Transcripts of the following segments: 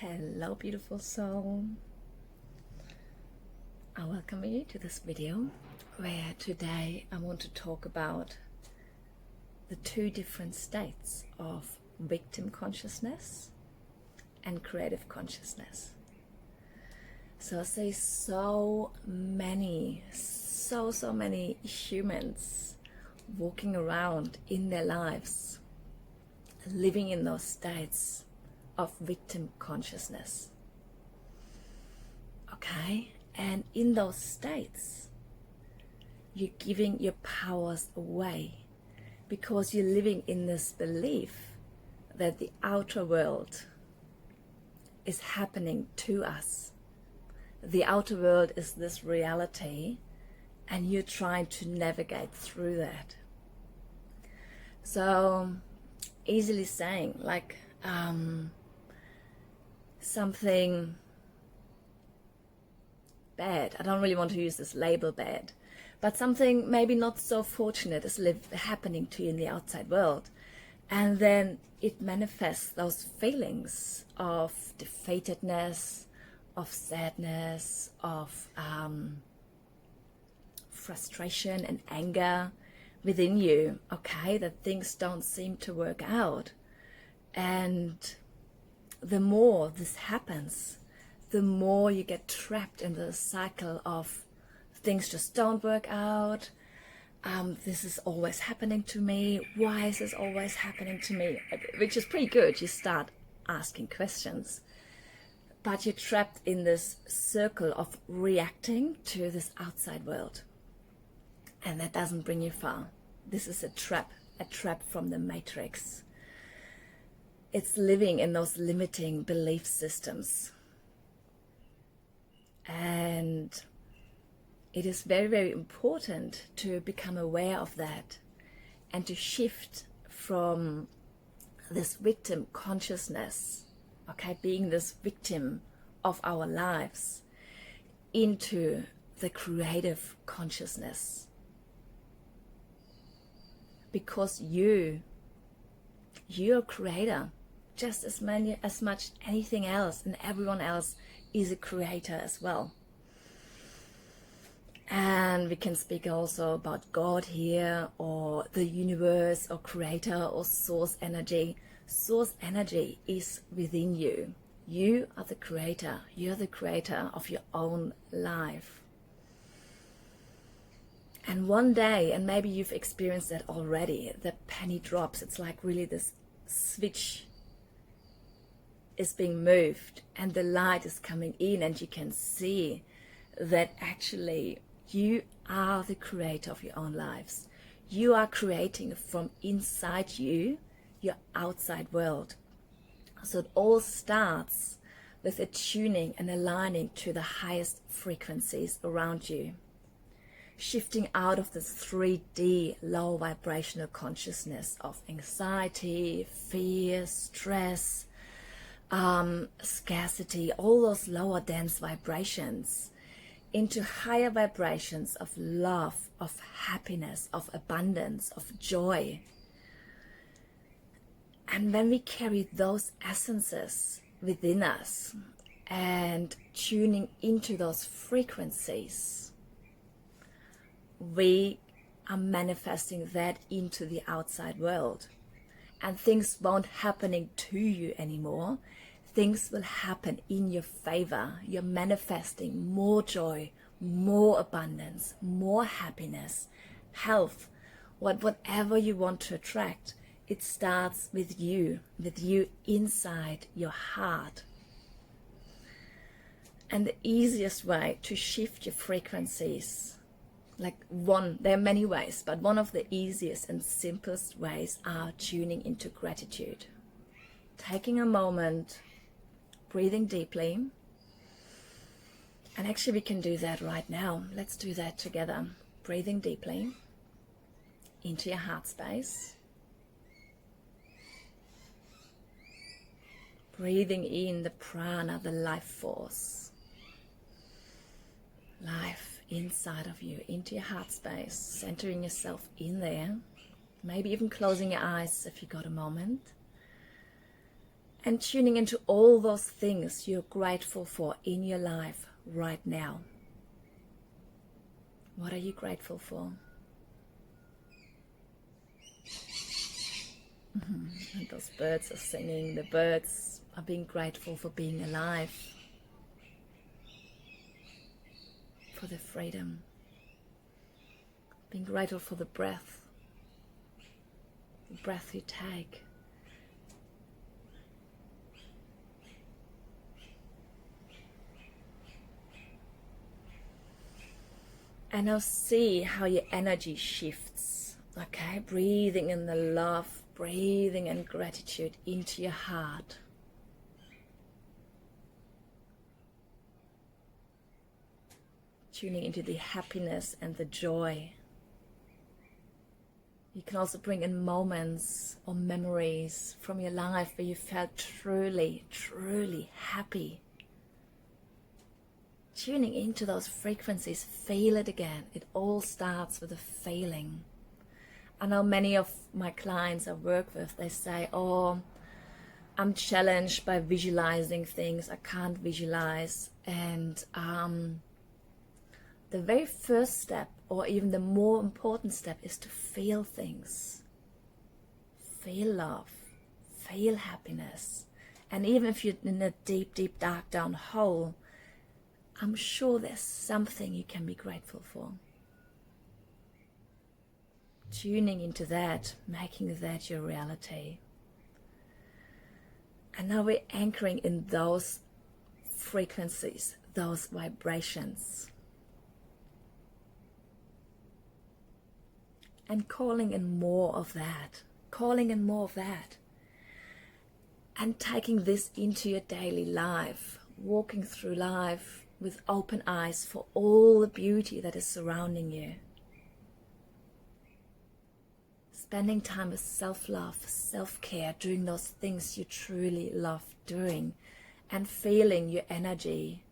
Hello, beautiful soul. I welcome you to this video where today I want to talk about the two different states of victim consciousness and creative consciousness. So I see so many humans walking around in their lives, living in those states of victim consciousness. Okay, and in those states, you're giving your powers away because you're living in this belief that the outer world is happening to us. The outer world is this reality, and you're trying to navigate through that. So, easily saying, like, something bad, I don't really want to use this label bad, but something maybe not so fortunate is happening to you in the outside world, and then it manifests those feelings of defeatedness, of sadness, of frustration and anger within you, okay, that things don't seem to work out. And the more this happens, the more you get trapped in the cycle of things just don't work out. This is always happening to me. Why is this always happening to me? Which is pretty good. You start asking questions. But you're trapped in this circle of reacting to this outside world. And that doesn't bring you far. This is a trap from the matrix. It's living in those limiting belief systems. And it is very, very important to become aware of that and to shift from this victim consciousness, okay, being this victim of our lives, into the creative consciousness. Because you're a creator, just as much anything else, and everyone else is a creator as well. And we can speak also about God here, or the universe, or creator, or source energy. Source energy is within you. You are the creator. You're the creator of your own life. And one day, and maybe you've experienced that already, the penny drops. It's like really this switch is being moved and the light is coming in, and you can see that actually you are the creator of your own lives. You are creating from inside you your outside world. So it all starts with attuning and aligning to the highest frequencies around you. Shifting out of this 3D low vibrational consciousness of anxiety, fear, stress, scarcity, all those lower dense vibrations, into higher vibrations of love, of happiness, of abundance, of joy. And when we carry those essences within us and tuning into those frequencies, we are manifesting that into the outside world. And things won't happening to you anymore. Things will happen in your favor. You're manifesting more joy, more abundance, more happiness, health, whatever you want to attract. It starts with you inside your heart. And the easiest way to shift your frequencies, there are many ways, but one of the easiest and simplest ways are tuning into gratitude. Taking a moment, breathing deeply, and actually we can do that right now. Let's do that together. Breathing deeply into your heart space. Breathing in the prana, the life force. Life inside of you, into your heart space, centering yourself in there. Maybe even closing your eyes if you got a moment. and tuning into all those things you're grateful for in your life right now. What are you grateful for? And those birds are singing. The birds are being grateful for being alive, for their freedom, being grateful for the breath you take. And now see how your energy shifts. Okay, breathing in the love, breathing in gratitude into your heart. Tuning into the happiness and the joy. You can also bring in moments or memories from your life where you felt truly, truly happy. Tuning into those frequencies, feel it again. It all starts with a feeling. I know many of my clients I work with, they say, oh, I'm challenged by visualizing things. I can't visualize. And the very first step, or even the more important step, is to feel things. Feel love, feel happiness. And even if you're in a deep, deep, dark, down hole, I'm sure there's something you can be grateful for. Tuning into that, making that your reality. And now we're anchoring in those frequencies, those vibrations. And calling in more of that, and taking this into your daily life, walking through life with open eyes for all the beauty that is surrounding you. Spending time with self-love, self-care, doing those things you truly love doing, and feeling your energy,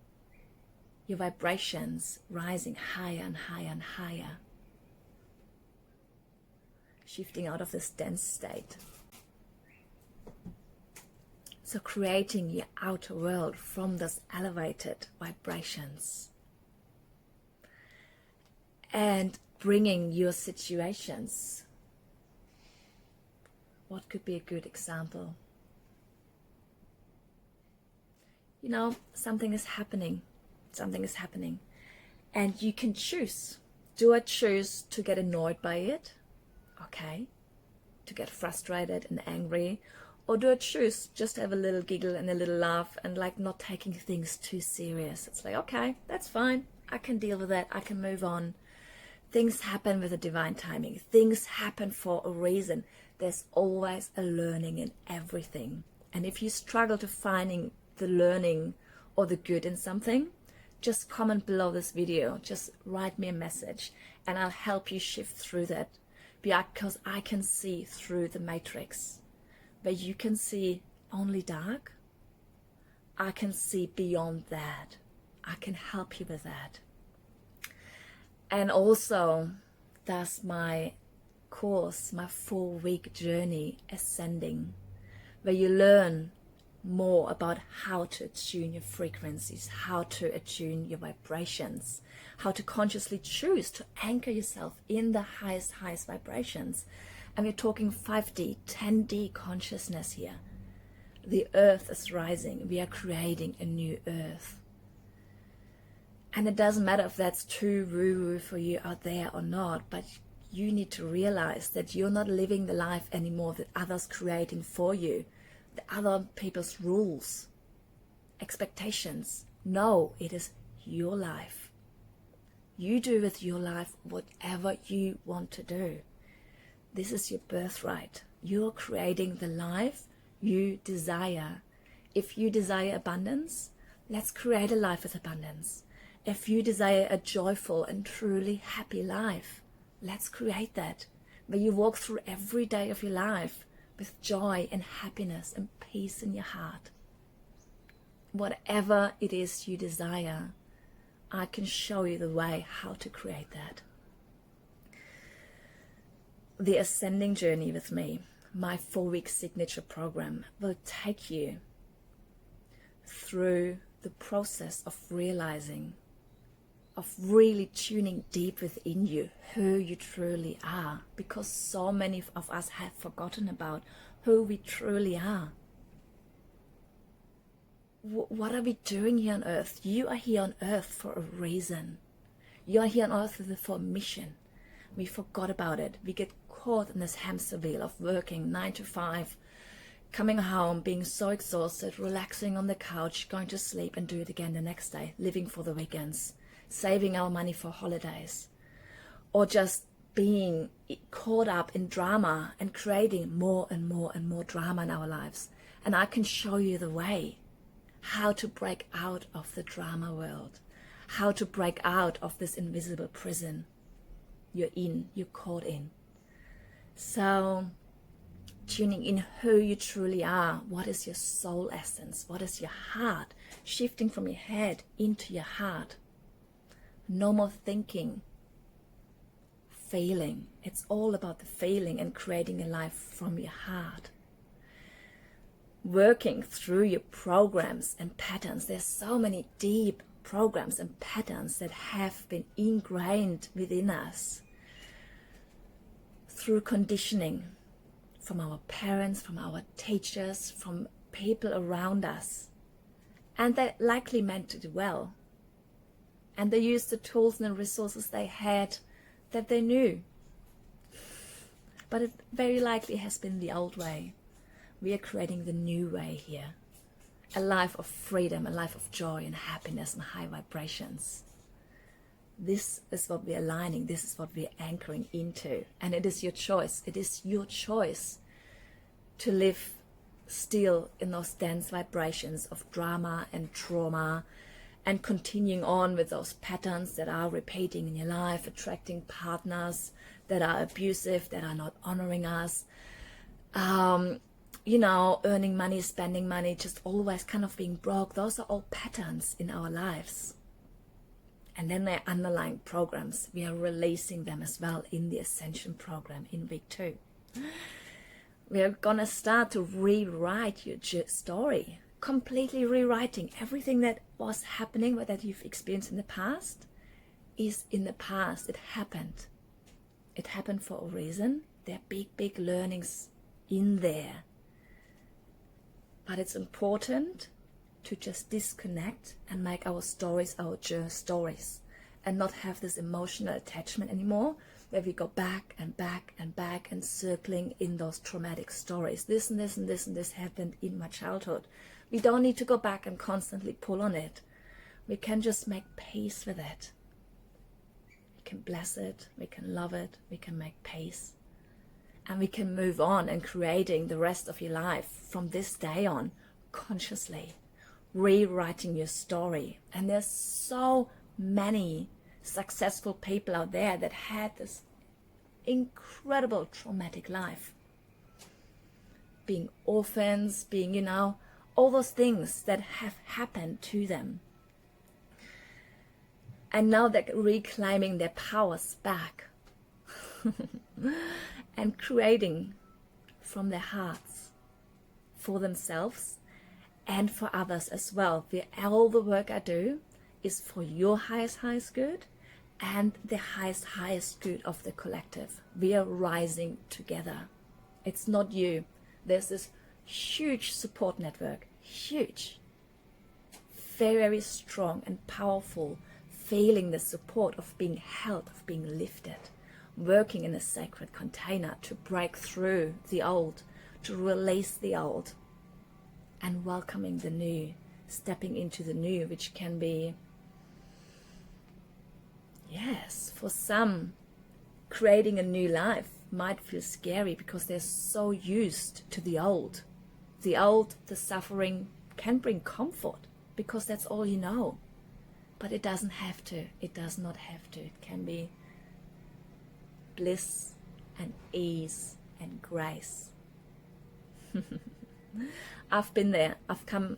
your vibrations rising higher and higher and higher. Shifting out of this dense state. So creating your outer world from those elevated vibrations. And bringing your situations. What could be a good example? You know, something is happening. And you can choose. Do I choose to get annoyed by it? Okay, to get frustrated and angry, or do I choose just to have a little giggle and a little laugh and like not taking things too serious? It's like, okay, that's fine, I can deal with that, I can move on. Things happen with a divine timing. Things happen for a reason. There's always a learning in everything. And if you struggle to finding the learning or the good in something, just comment below this video, just write me a message and I'll help you shift through that. Because I can see through the matrix. But you can see only dark. I can see beyond that. I can help you with that. And also, that's my course, my 4-week journey, Ascending, where you learn more about how to attune your frequencies, how to attune your vibrations, how to consciously choose to anchor yourself in the highest vibrations. And we're talking 5D, 10D consciousness here. The earth is rising. We are creating a new earth. And it doesn't matter if that's too woo-woo for you out there or not, but you need to realize that you're not living the life anymore that others creating for you. The other people's rules, expectations. No, it is your life. You do with your life whatever you want to do. This is your birthright. You're creating the life you desire. If you desire abundance, let's create a life with abundance. If you desire a joyful and truly happy life, let's create that. Where you walk through every day of your life with joy and happiness and peace in your heart. Whatever it is you desire, I can show you the way how to create that. The Ascending journey with me, my 4-week signature program will take you through the process of realizing, of really tuning deep within you who you truly are, because so many of us have forgotten about who we truly are. What are we doing here on earth? You are here on earth for a reason. You are here on earth for a mission. We forgot about it. We get caught in this hamster wheel of working 9 to 5, coming home, being so exhausted, relaxing on the couch, going to sleep and do it again the next day, living for the weekends, saving our money for holidays, or just being caught up in drama and creating more and more and more drama in our lives. And I can show you the way, how to break out of the drama world, how to break out of this invisible prison you're caught in. So tuning in who you truly are, what is your soul essence, what is your heart, shifting from your head into your heart. No more thinking, feeling. It's all about the feeling and creating a life from your heart. Working through your programs and patterns. There's so many deep programs and patterns that have been ingrained within us through conditioning from our parents, from our teachers, from people around us. And they likely meant to do well. And they used the tools and the resources they had that they knew. But it very likely has been the old way. We are creating the new way here. A life of freedom, a life of joy and happiness and high vibrations. This is what we're aligning. This is what we're anchoring into. And it is your choice. It is your choice to live still in those dense vibrations of drama and trauma, and continuing on with those patterns that are repeating in your life, attracting partners that are abusive, that are not honoring us, earning money, spending money, just always kind of being broke. Those are all patterns in our lives. And then they're underlying programs. We are releasing them as well in the Ascension program in week 2. We are going to start to rewrite your story, completely rewriting everything that was happening, or that you've experienced in the past, is in the past. It happened. It happened for a reason. There are big, big learnings in there. But it's important to just disconnect and make our stories our stories, and not have this emotional attachment anymore, where we go back and back and back and circling in those traumatic stories. This and this and this and this happened in my childhood. We don't need to go back and constantly pull on it. We can just make peace with it. We can bless it, we can love it, we can make peace. And we can move on and creating the rest of your life from this day on, consciously, rewriting your story. And there's so many successful people out there that had this incredible traumatic life. Being orphans, being, all those things that have happened to them. And now they're reclaiming their powers back. And creating from their hearts for themselves and for others as well. All the work I do is for your highest good and the highest good of the collective. We are rising together. It's not you. There's this huge support network, huge, very, very strong and powerful, feeling the support of being held, of being lifted, working in a sacred container to break through the old, to release the old, and welcoming the new, stepping into the new, which can be, yes, for some, creating a new life might feel scary because they're so used to the old. The old, the suffering can bring comfort because that's all you know. But it doesn't have to. It does not have to. It can be bliss and ease and grace. I've been there.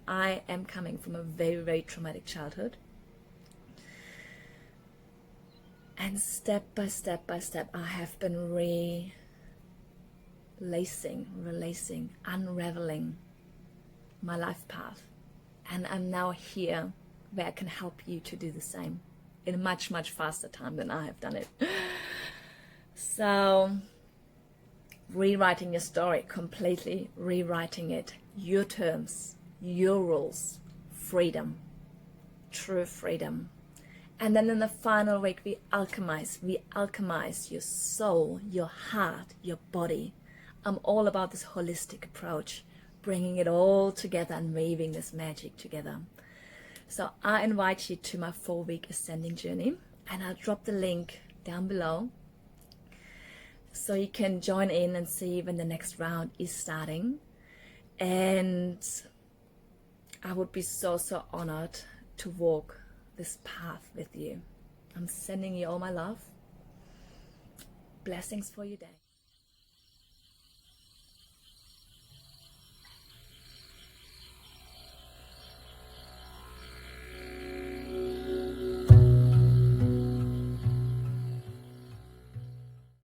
I am coming from a very, very traumatic childhood. And step by step by step, I have been releasing, unraveling my life path. And I'm now here where I can help you to do the same in a much, much faster time than I have done it. So, rewriting your story completely, rewriting it, your terms, your rules, freedom, true freedom. And then in the final week, we alchemize your soul, your heart, your body. I'm all about this holistic approach, bringing it all together and weaving this magic together. So I invite you to my 4-week ascending journey, and I'll drop the link down below so you can join in and see when the next round is starting. And I would be so honored to walk this path with you. I'm sending you all my love. Blessings for your day.